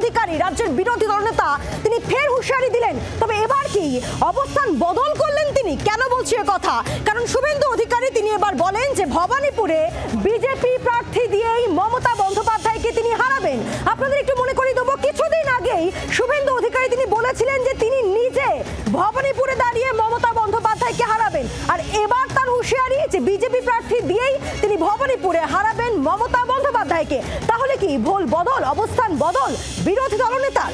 অধিকারী রাজ্যের বিরোধী দলনেতা তিনি ফের হুঁশিয়ারি দিলেন। তবে এবার কি অবস্থান বদল করলেন তিনি? কেন বলছি এ কথা? কারণ শুভেন্দু অধিকারী তিনি এবার বলেন যে ভবানীপুরে বিজেপি প্রার্থী দিয়েই মমতা বন্দ্যোপাধ্যায়কে তিনি হারাবেন। আপনাদের একটু মনে করিয়ে দেবো, কিছুদিন আগেই শুভেন্দু অধিকারী তিনি বলেছিলেন যে তিনি নিজে ভবানীপুরে দাঁড়িয়ে মমতা বন্দ্যোপাধ্যায়কে হারাবেন। আর এবার তার হুঁশিয়ারি যে বিজেপি প্রার্থী দিয়েই তিনি ভবানীপুরে হারাবেন মমতা বন্দ্যোপাধ্যায়কে। তাহলে কি ভোল বদল, অবস্থান বদল বিরোধী দলনেতার?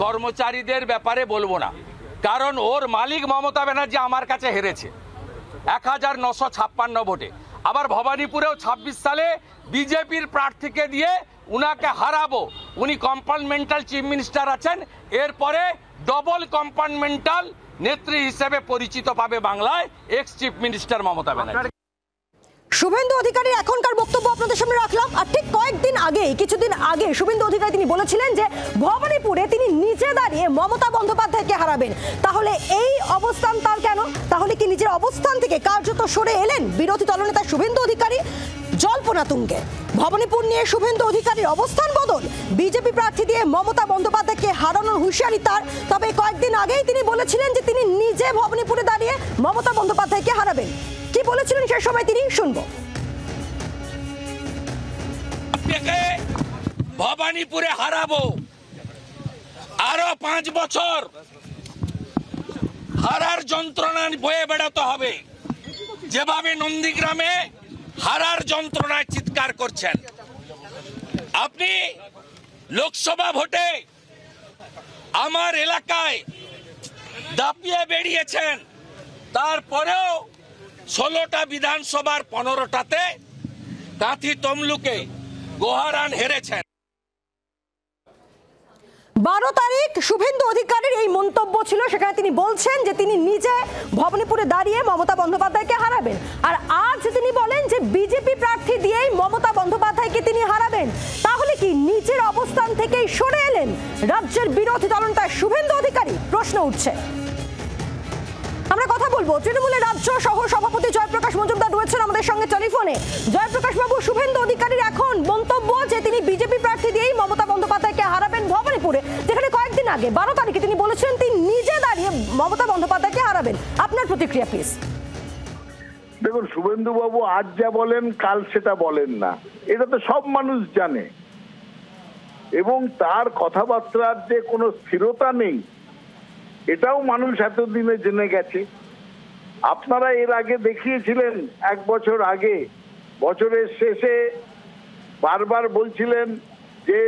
কর্মচারীদের ব্যাপারে বলবো না, কারণ ওর মালিক মমতা ব্যানার্জি আমার কাছে হেরেছে 1956 ভোটে। আবার ভবানীপুরেও 26 সালে বিজেপির প্রার্থীকে দিয়ে উনাকে হারাবো। উনি কম্পার্টমেন্টাল চিফ মিনিস্টার আছেন, এরপরে ডবল কম্পার্টমেন্টাল নেত্রী হিসেবে পরিচিত পাবে বাংলায় ex chief minister Mamata Banerjee. Suvendu Adhikari এখনকার বক্তব্য আপনাদের সামনে রাখলাম। আর ঠিক কয়েকদিন আগে, কিছুদিন আগে শুভেন্দু অধিকারী তিনি বলেছিলেন যে ভবানীপুরে তিনি নিজে দাঁড়িয়ে মমতা বন্দ্যোপাধ্যায়কে হারাবেন। তাহলে এই অবস্থান তার কেন? তাহলে কি নিজের অবস্থান থেকে কার্যত সরে এলেন বিরোধী দলনেতা শুভেন্দু অধিকারী? জল্পনা তুঙ্গে ভবানীপুর নিয়ে শুভেন্দু অধিকারীর অবস্থান বদল, বিজেপি প্রার্থী দিয়ে মমতা বন্দ্যোপাধ্যায়কে হারানোর হুঁশিয়ারি তার। তবে কয়েকদিন আগেই তিনি বলেছিলেন যে তিনি নিজে ভবানীপুরে দাঁড়িয়ে মমতা বন্দ্যোপাধ্যায়কে হারাবেন। কি বলেছিলেন সে সময় তিনি শুনবো। ভবানীপুরে হারাবো, আরো 5 বছর হারার যন্ত্রণা বয়ে বেড়াতে হবে। যেভাবে নন্দীগ্রামে হারার যন্ত্রণায় চিৎকার করছেন, আপনি লোকসভা ভোটে আমার এলাকায় দাপিয়ে বেরিয়েছেন, তারপরেও 16টা বিধানসভার 15টাতে কাঁথি তমলুকে গোহারান হেরেছেন। 12 তারিখ শুভেন্দু অধিকারীর এই মন্তব্য ছিল, সেখানে তিনি বলছেন যে তিনি নিজে ভবানীপুরে দাঁড়িয়ে মমতা বন্দ্যোপাধ্যায়কে হারাবেন। আর আজ তিনি বলেন যে বিজেপি প্রার্থী দিয়েই মমতা বন্দ্যোপাধ্যায়কে তিনি হারাবেন। তাহলে কি নিজের অবস্থান থেকেই সরে এলেন রাজ্যের বিরোধী দলনেতা শুভেন্দু অধিকারী? প্রশ্ন উঠছে। আমরা কথা বলবো তৃণমূলের রাজ্য সহ সভাপতি জয়প্রকাশ মজুমদার রয়েছেন আমাদের সঙ্গে টেলিফোনে। জয়প্রকাশ বাবু, শুভেন্দু অধিকারীর এখন মন্তব্য যে তিনি বিজেপি প্রার্থী দিয়েই মমতা বন্দ্যোপাধ্যায়কে হারাবেন ভবানীপুরে, যেখানে কয়েকদিন আগে 12 তারিখে তিনি বলেছেন তিনি নিজে দাঁড়িয়ে মমতা বন্দ্যোপাধ্যায়কে হারাবেন। আপনার প্রতিক্রিয়া প্লিজ। দেখুন, শুভেন্দু বাবু আজ যা বলেন কাল সেটা বলেন না, এটা তো সব মানুষ জানে। এবং তার কথাবার্তার যে কোনো স্থিরতা নেই এটাও মানুষ এতদিনে জেনে গেছে। আপনারা এর আগে দেখিয়েছিলেন, 1 বছর আগে বছরের শেষে বারবার বলছিলেন যে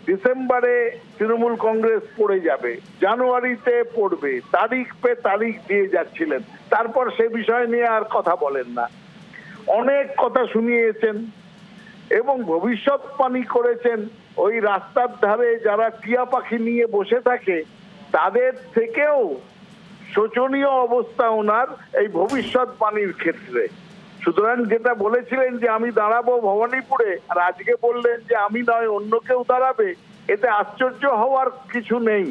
ডিসেম্বরে তৃণমূল কংগ্রেস পড়ে যাবে, জানুয়ারিতে পড়বে, তারিখ পে তারিখ দিয়ে যাচ্ছিলেন। তারপর সে বিষয় নিয়ে আর কথা বলেন না। অনেক কথা শুনিয়েছেন এবং ভবিষ্যৎবাণী করেছেন। ওই রাস্তার ধারে যারা টিয়া পাখি নিয়ে বসে থাকে তাদের থেকেও শোচনীয় অবস্থা ওনার এই ভবিষ্যৎবাণীর ক্ষেত্রে। সুতরাং যেটা বলেছিলেন যে আমি দাঁড়াবো ভবানীপুরে, আর আজকে বললেন যে আমি নয় অন্য কেউ দাঁড়াবে, এতে আশ্চর্য হওয়ার কিছু নেই।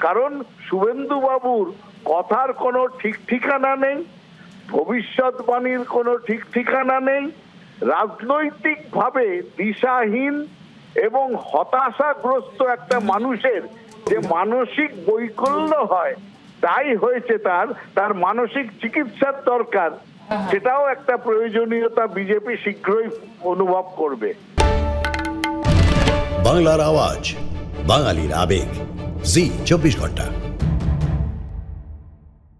কারণ শুভেন্দু বাবুর কথার কোনো ঠিক ঠিকানা নেই, ভবিষ্যৎবাণীর কোনো ঠিক ঠিকানা নেই। রাজনৈতিকভাবে দিশাহীন এবং হতাশাগ্রস্ত একটা মানুষের যে মানসিক বৈকল্য হয়, তাই হয়েছে তার মানসিক চিকিৎসার দরকার। সেটাও একটা প্রয়োজনীয়তা বিজেপি শীঘ্রই অনুভব করবে। বাংলার আওয়াজ, বাঙালির আবেগ, জি 24 ঘন্টা।